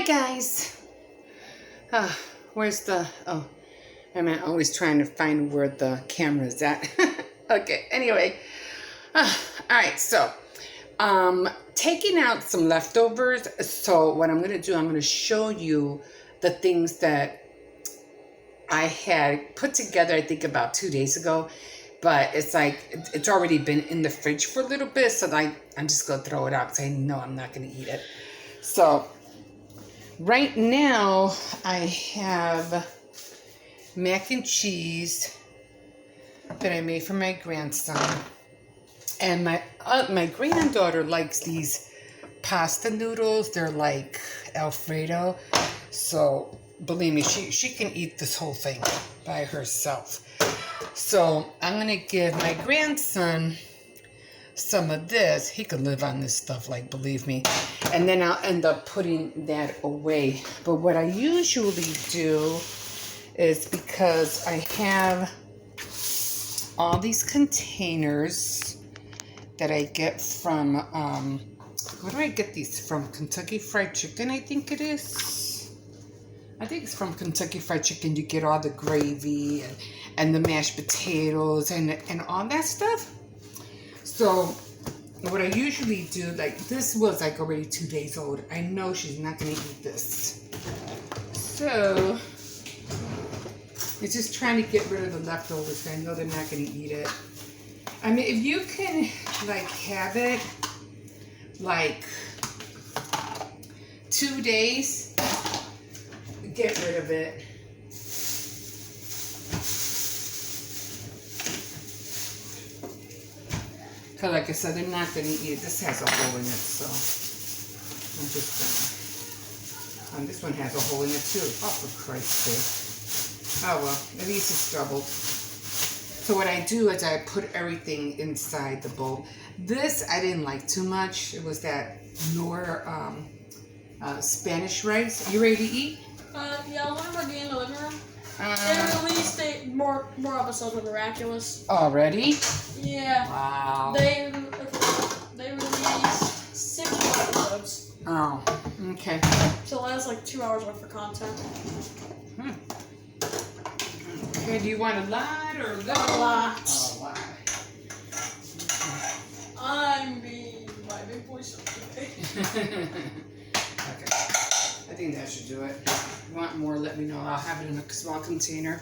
guys. Where's the... Oh, I'm always trying to find where the camera is at. Okay, anyway. Alright, so... taking out some leftovers. So what I'm going to do, I'm going to show you the things that I had put together, I think about 2 days ago. But it's like, it's already been in the fridge for a little bit. So I'm just going to throw it out because I know I'm not going to eat it. So right now I have mac and cheese that I made for my grandson. And my granddaughter likes these pasta noodles. They're like Alfredo. So believe me, she can eat this whole thing by herself. So I'm going to give my grandson some of this. He could live on this stuff, like, believe me. And then I'll end up putting that away. But what I usually do is, because I have all these containers that I get from, where do I get these from? Kentucky Fried Chicken, I think it is. I think it's from Kentucky Fried Chicken. You get all the gravy and the mashed potatoes and all that stuff. So what I usually do, like, this was like already 2 days old. I know she's not going to eat this. So it's just trying to get rid of the leftovers. I know they're not going to eat it. I mean, if you can, like, have it, like, 2 days, get rid of it. Because, like I said, they're not going to eat it. This has a hole in it, so I'm just going to... this one has a hole in it, too. Oh, for Christ's sake. Oh, well, at least it's doubled. So what I do is I put everything inside the bowl. This I didn't like too much. It was that Spanish rice. You ready to eat? Yeah, I want to be in the living room. They released more episodes of Miraculous. Already? Yeah. Wow. They released 6 episodes. Oh, okay. So that's like 2 hours worth of content. Okay, do you want a lot or a little? A lot. A lot. I'm being my big boy today. Okay. I think that should do it. If you want more, let me know. I'll have it in a small container.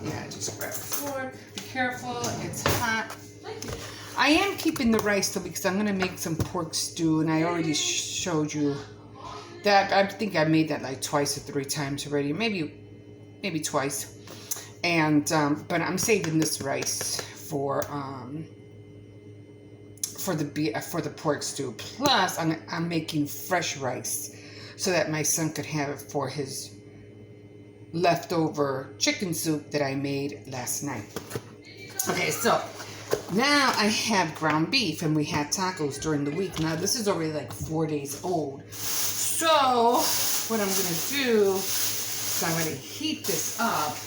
Yeah, just grab the fork. Be careful, it's hot. Thank you. I am keeping the rice though, because I'm going to make some pork stew, and I already showed you that. I think I made that like twice or 3 times already, maybe twice. And but I'm saving this rice for the pork stew. Plus, I'm making fresh rice so that my son could have it for his leftover chicken soup that I made last night. Okay, so now I have ground beef, and we had tacos during the week. Now this is already like 4 days old. So what I'm gonna do is I'm gonna heat this up.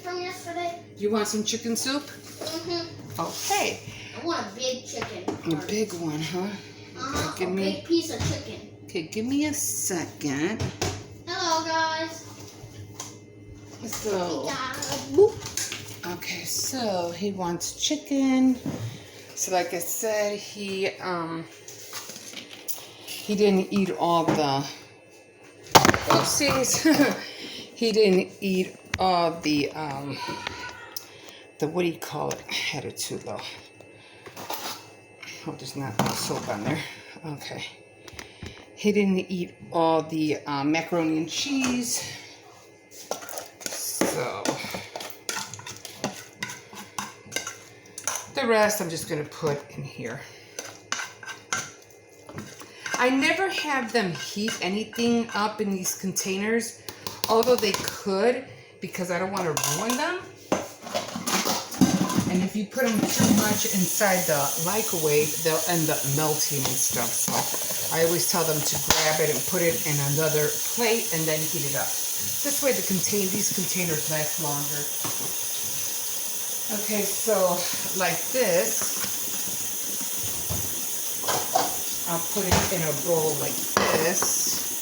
From yesterday. You want some chicken soup? Mm-hmm. Okay. I want a big chicken. A big one, huh? Uh-huh. Give a me big piece of chicken. Okay, give me a second. Hello, guys. So, okay, so he wants chicken. So, like I said, he didn't eat all the. Oopsies. He didn't eat all the what do you call it? I had it too low. Oh, there's not much soap on there. Okay. He didn't eat all the macaroni and cheese. So the rest I'm just going to put in here. I never have them heat anything up in these containers, although they could, because I don't want to ruin them. And if you put them too much inside the microwave, they'll end up melting and stuff. So I always tell them to grab it and put it in another plate and then heat it up. This way these containers last longer. Okay, so like this. I'll put it in a bowl like this.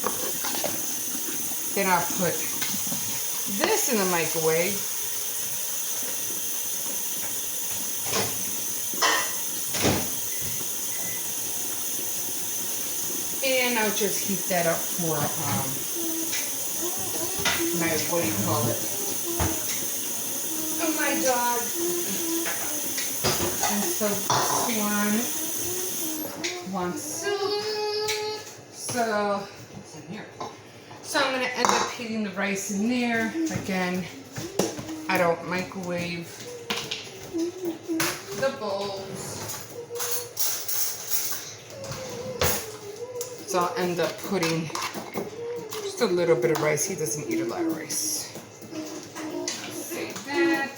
Then I'll put this in the microwave. And I'll just heat that up for my, what do you call it? Oh, my dog. And so this one wants soup. So, what's in here? So I'm going to end up heating the rice in there. Again, I don't microwave the bowls. So I'll end up putting just a little bit of rice. He doesn't eat a lot of rice. Save that.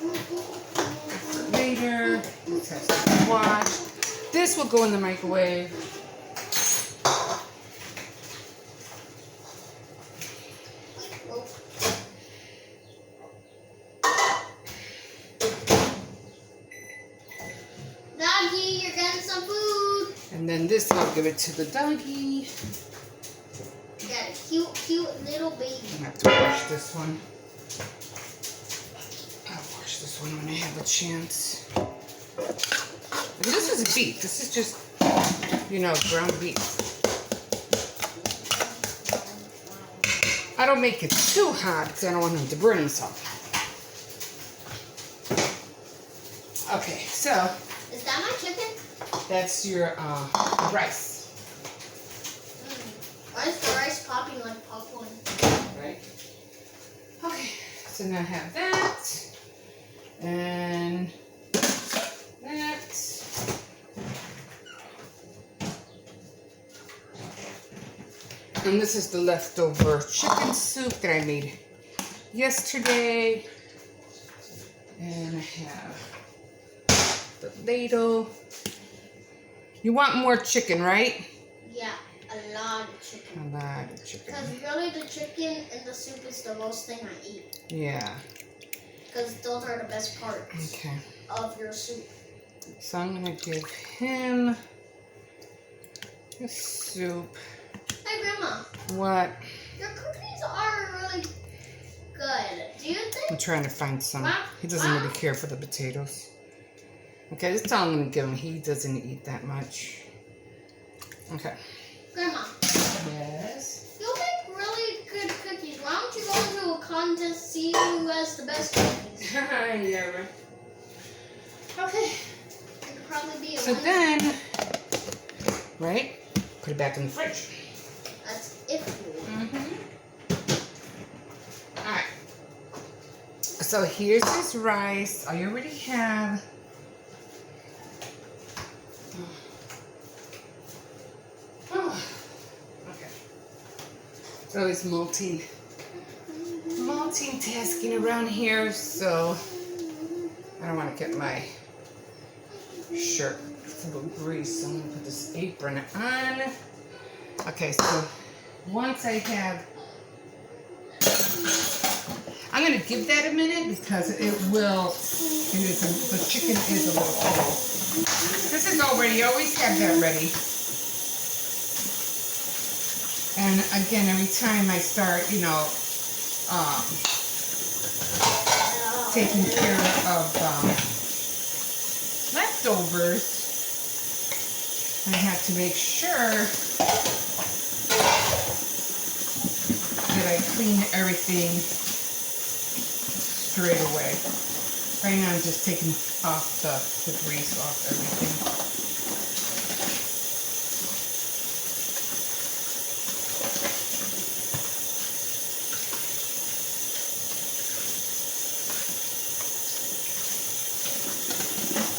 For later. This has to be washed. This will go in the microwave. Doggy, you're getting some food. And then this I'll give it to the doggy. You got a cute, cute little baby. I'm gonna have to wash this one. I'll wash this one when I have a chance. And this is beef. This is just, you know, ground beef. I don't make it too hot because I don't want him to burn himself. Okay, so Is that my chicken? that's your rice, Why is the rice popping like popcorn? right? Okay, so now I have that and that. And this is the leftover chicken soup that I made yesterday. And I have the ladle. You want more chicken, right? Yeah, a lot of chicken. A lot of chicken. Because really the chicken and the soup is the most thing I eat. Yeah. Because those are the best parts Okay. of your soup. So I'm going to give him the soup. Hey, Grandma, What? your cookies are really good. Do you think? I'm trying to find some. Wow. He doesn't Wow. really care for the potatoes. Okay, that's all I'm going to give him. He doesn't eat that much. Okay. Grandma, Yes. you make really good cookies. Why don't you go into a contest, see who has the best cookies? Yeah, right. Okay. It could probably be a So winner. then, right? Put it back in the fridge. That's if you want. Alright. So here's this rice. I already have. Oh. Okay. It's always multitasking around here, so I don't want to get my shirt full of grease. So I'm going to put this apron on. Okay, so once I have, I'm going to give that a minute because the chicken is a little cold. This is already, I always have that ready. And again, every time I start, you know, taking care of leftovers, I have to make sure that I clean everything straight away. Right now I'm just taking off the grease off everything.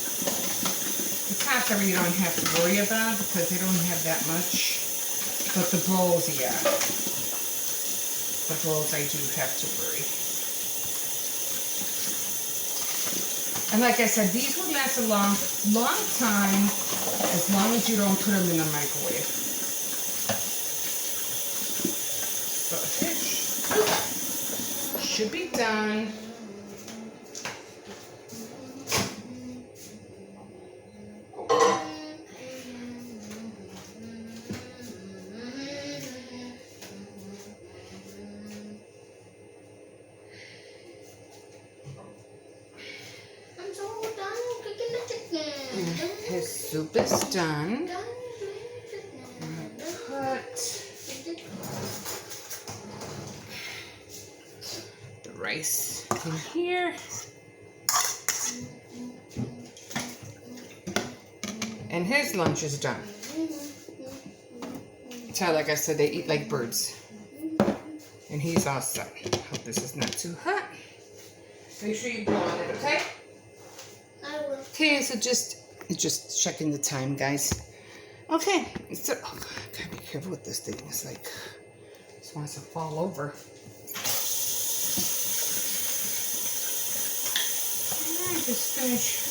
The tops I really don't have to worry about because they don't have that much. But the bowls, yeah. The bowls I do have to worry. And like I said, these will last a long time as long as you don't put them in the microwave. So it should be done. soup is done. Put the rice in here. And his lunch is done. So like I said, they eat like birds. And he's all set. Hope this is not too hot. Make sure you blow on it, okay? I will. Okay, so just checking the time, guys. Okay, so oh, gotta be careful with this thing. It's like just wants to fall over. Alright, just finish.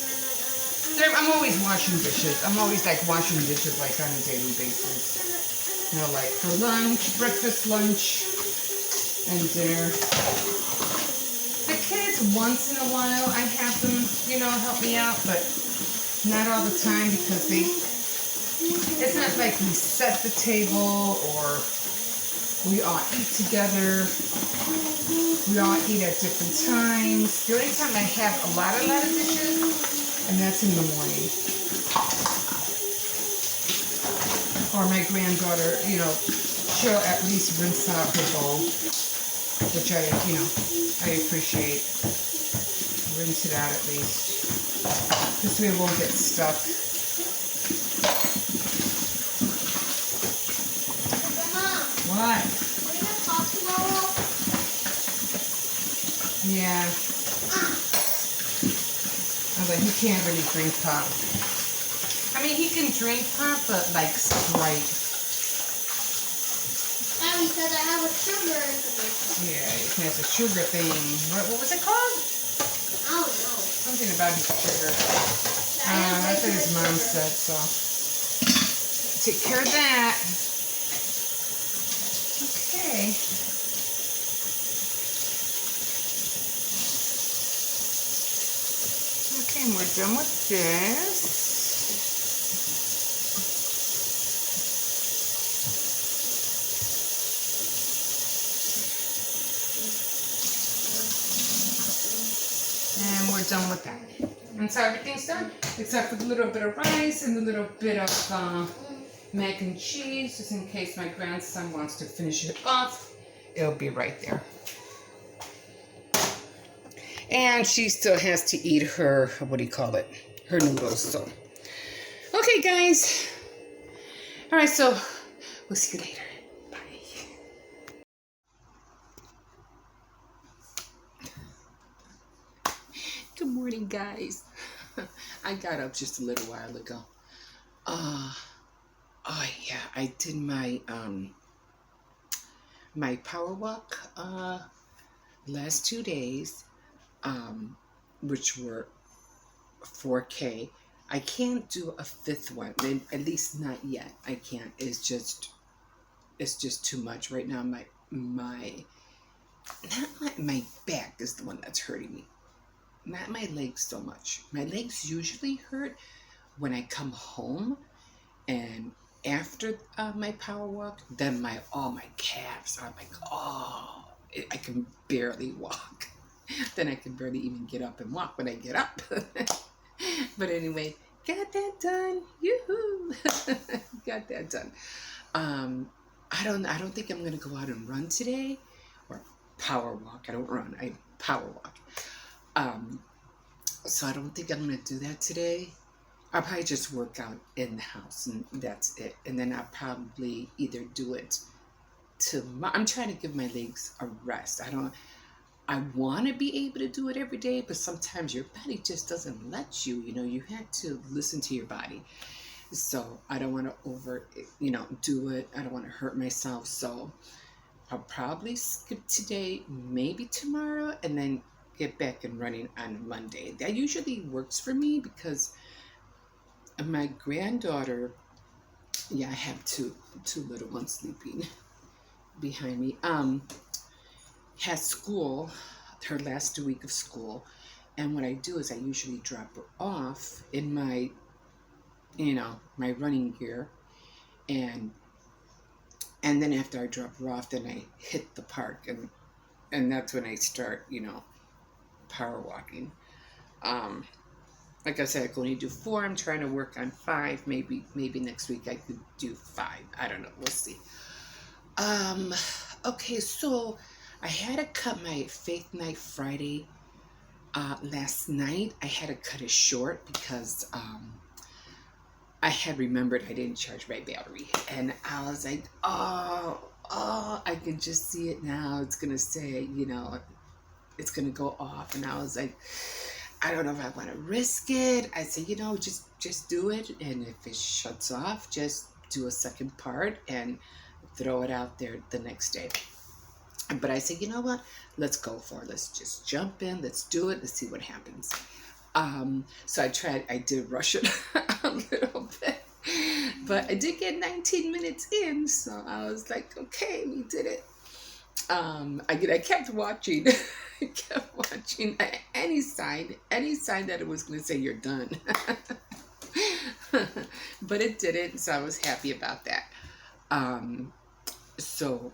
I'm always washing dishes. I'm always like washing dishes like on a daily basis. You know, like for lunch, breakfast, lunch, and dinner. The kids, once in a while, I have them, you know, help me out, but not all the time because it's not like we set the table or we all eat together. We all eat at different times. The only time I have a lot of dishes, and that's in the morning. Or my granddaughter, you know, she'll at least rinse out her bowl, which I appreciate. Rinse it out at least. This way it won't get stuck. Mom, What? we have pop tomorrow. Yeah. I was like, he can't really drink pop. I mean, he can drink pop, but like Sprite. Yeah, because I have a sugar information. Yeah, he has a sugar thing. What was it called? I don't know. Something about his sugar. That's what his mom said, so. Take care of that. Okay. Okay, and we're done with this. And we're done with that. And so everything's done, except for the little bit of rice and the little bit of mac and cheese, just in case my grandson wants to finish it off. It'll be right there. And she still has to eat her, what do you call it? Her noodles, so. Okay, guys. All right, so we'll see you later. Bye. Good morning, guys. I got up just a little while ago. Oh yeah, I did my my power walk last 2 days, which were 4K. I can't do a 5th one, at least not yet. I can't. It's just too much right now. My back is the one that's hurting me. Not my legs so much. My legs usually hurt when I come home, and after my power walk, then my calves are like, I can barely walk. Then I can barely even get up and walk when I get up. But anyway, got that done. Yoo-hoo! Got that done. I don't think I'm gonna go out and run today, or power walk. I don't run. I power walk. So I don't think I'm gonna do that today. I'll probably just work out in the house, and that's it. And then I'll probably either do it tomorrow. I'm trying to give my legs a rest. I want to be able to do it every day, but sometimes your body just doesn't let you. You know, you have to listen to your body. So I don't want to do it. I don't want to hurt myself. So I'll probably skip today, maybe tomorrow, and then get back and running on Monday. That usually works for me because my granddaughter, I have two little ones sleeping behind me, has school, her last week of school, and what I do is I usually drop her off in my my running gear, and then after I drop her off, then I hit the park, and that's when I start power walking. like I said, I can only do 4. I'm trying to work on 5. Maybe next week I could do 5. I don't know. We'll see. Okay, so I had to cut my Faith Night Friday last night. I had to cut it short because I had remembered I didn't charge my battery, and I was like, oh, I can just see it now. It's gonna say, it's gonna go off, and I was like, I don't know if I want to risk it. I said, just do it, and if it shuts off, just do a second part and throw it out there the next day. But I said, you know what? Let's go for it. Let's just jump in. Let's do it. Let's see what happens. So I did rush it a little bit, but I did get 19 minutes in. So I was like, okay, we did it. I kept watching. I kept watching any sign that it was going to say you're done. But it didn't, so I was happy about that. So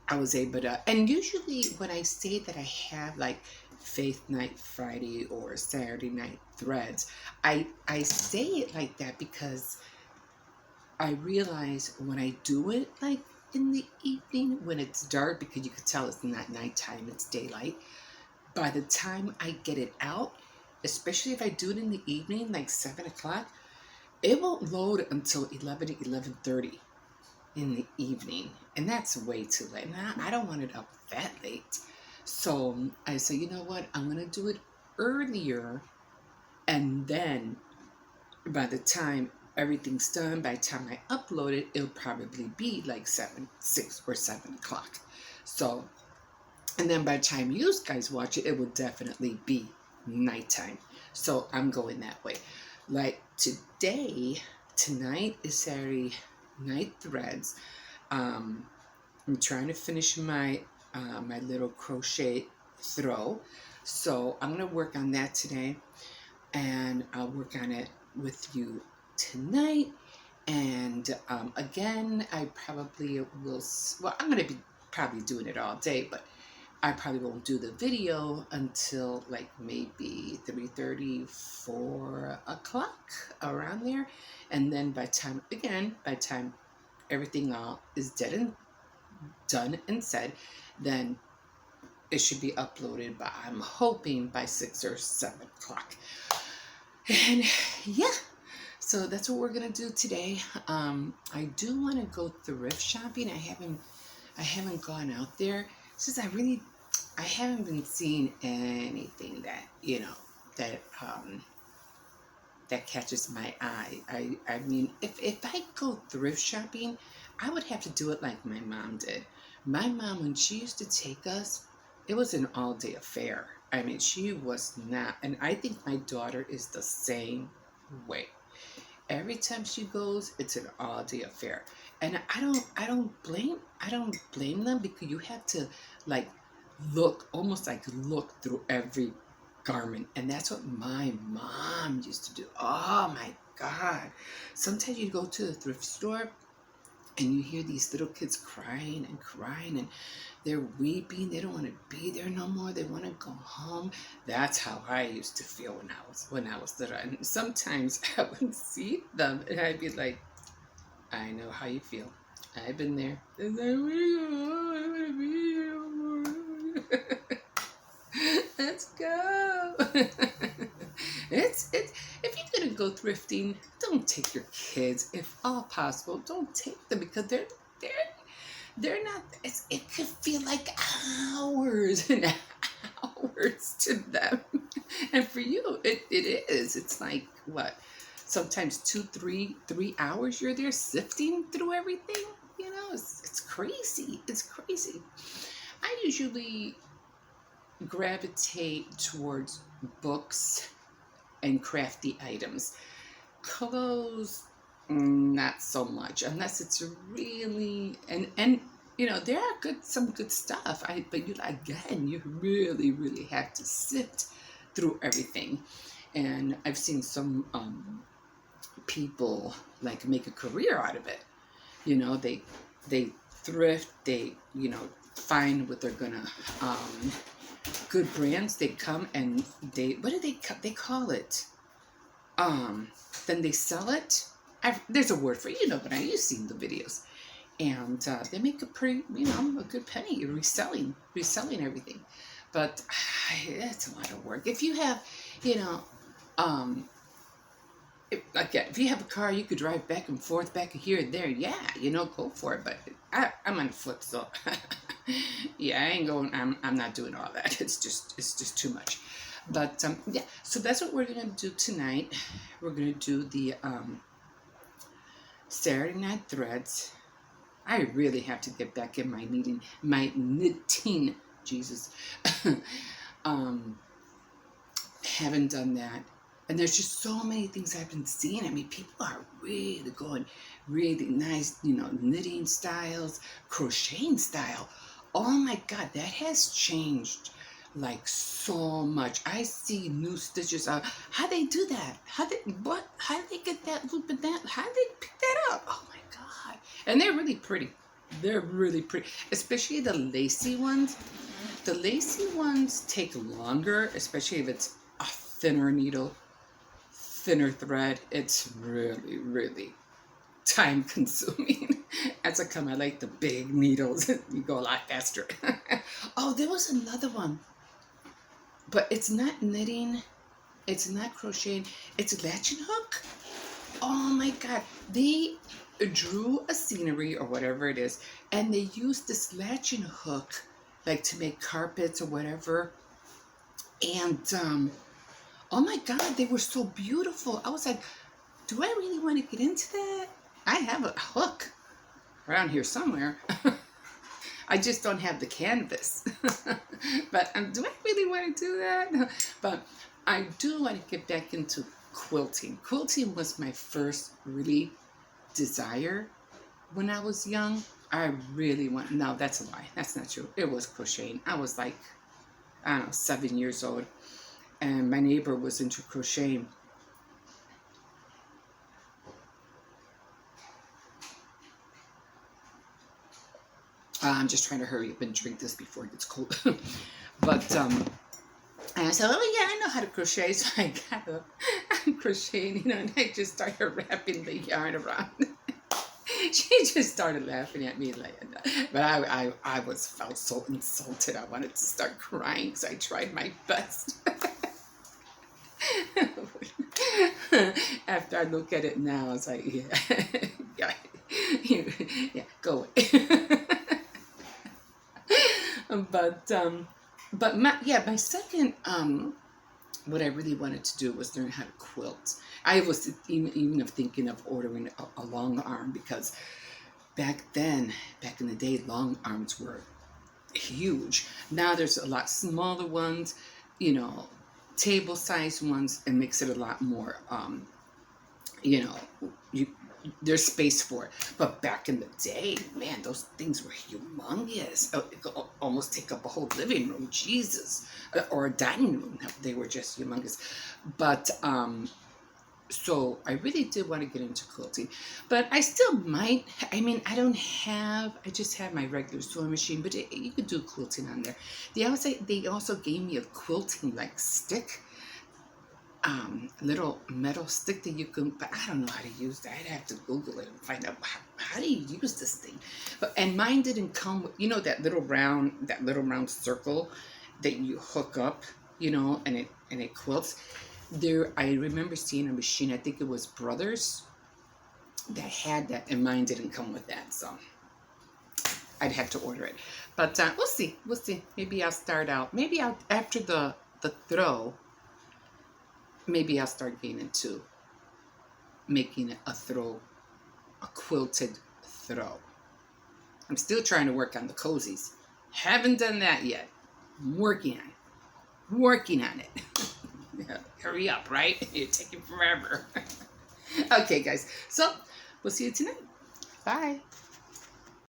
I was able to, and usually when I say that I have like Faith Night Friday or Saturday Night Threads, I say it like that because I realize when I do it like in the evening when it's dark, because you could tell it's not nighttime, it's daylight. By the time I get it out, especially if I do it in the evening, like 7 o'clock, it won't load until 11:30 in the evening, and that's way too late. Now I don't want it up that late, so I say, you know what, I'm gonna do it earlier, and then by the time everything's done, by the time I upload it, it'll probably be like 6 or 7 o'clock. So, and then by the time you guys watch it, it will definitely be nighttime. So I'm going that way. Like tonight is Saturday Night Threads. I'm trying to finish my my little crochet throw, so I'm gonna work on that today, and I'll work on it with you tonight. And again, I probably will. Well, I'm gonna be probably doing it all day, but I probably won't do the video until like maybe 3:30, 4 o'clock, around there. And then by the time everything all is done and said, then it should be uploaded by, I'm hoping, by 6 or 7 o'clock. And yeah, so that's what we're gonna do today. I do want to go thrift shopping. I haven't gone out there since I haven't been seeing anything that that catches my eye. I mean, if I go thrift shopping, I would have to do it like my mom did. My mom, when she used to take us, it was an all-day affair. I mean, she was not, and I think my daughter is the same way. Every time she goes, it's an all-day affair. And I don't blame them, because you have to like look through every garment, and that's what my mom used to do. Oh my God. Sometimes you go to the thrift store and you hear these little kids crying and they're weeping. They don't want to be there no more. They want to go home. That's how I used to feel when I was little. And sometimes I would see them and I'd be like, I know how you feel. I've been there. And I want to be here more. Let's go. It's if you're gonna go thrifting, don't take your kids. If all possible, don't take them, because they're not. It could feel like hours and hours to them, and for you, it is. It's like what? Sometimes 3 hours you're there sifting through everything. It's crazy. It's crazy. I usually gravitate towards books and crafty items. Clothes, not so much, unless it's really and there are some good stuff. But you really have to sift through everything. And I've seen some people like make a career out of it. They thrift, they find what they're gonna good brands, they come and what do they call it? Then they sell it. There's a word for it, but you've seen the videos. And they make a pretty, a good penny reselling everything. But it's a lot of work. If you have, if you have a car, you could drive back and forth, back here and there. Yeah, go for it. But I'm on the flip, so yeah, I ain't going. I'm not doing all that. It's just too much. But yeah, so that's what we're gonna do tonight. We're gonna do the Saturday Night Threads. I really have to get back in my knitting. Jesus, haven't done that. And there's just so many things I've been seeing. I mean, people are really going really nice, knitting styles, crocheting style. Oh my God, that has changed like so much. I see new stitches out. How they do that? How they get that loop and that? How they pick that up? Oh my God. And they're really pretty. They're really pretty, especially the lacy ones. The lacy ones take longer, especially if it's a thinner needle, thinner thread. It's really, really time consuming. As I come, I like the big needles. You go a lot faster. Oh, there was another one, but it's not knitting. It's not crocheting. It's latch and hook. Oh my God. They drew a scenery or whatever it is, and they used this latch and hook like to make carpets or whatever. And oh my God, they were so beautiful. I was like, do I really want to get into that? I have a hook around here somewhere. I just don't have the canvas. But do I really want to do that? But I do want to get back into quilting. Quilting was my first really desire when I was young. I really want, no, that's a lie. That's not true. It was crocheting. I was like, I don't know, 7 years old. And my neighbor was into crocheting. I'm just trying to hurry up and drink this before it gets cold. But, and I said, oh yeah, I know how to crochet. So I I'm crocheting, and I just started wrapping the yarn around. She just started laughing at me like that. But I felt so insulted. I wanted to start crying because I tried my best. After I look at it now, I was like, yeah, yeah, go away. But my second, what I really wanted to do was learn how to quilt. I was even thinking of ordering a long arm, because back in the day, long arms were huge. Now there's a lot smaller ones, table-sized ones. It makes it a lot more, there's space for it. But back in the day, man, those things were humongous. It could almost take up a whole living room, Jesus, or a dining room. They were just humongous. But so I really did want to get into quilting, but I still might. I mean, I just have my regular sewing machine, but you could do quilting on there. They also gave me a quilting like stick. Little metal stick that you can, but I don't know how to use that. I'd have to Google it and find out how do you use this thing. And mine didn't come with, that little round circle that you hook up, and it quilts. I remember seeing a machine. I think it was Brothers that had that, and mine didn't come with that, so I'd have to order it. But we'll see. Maybe I'll start out. Maybe after the throw. Maybe I'll start getting into making a quilted throw. I'm still trying to work on the cozies. Haven't done that yet. I'm working on it. Hurry up, right? You're taking forever. Okay, guys. So, we'll see you tonight. Bye.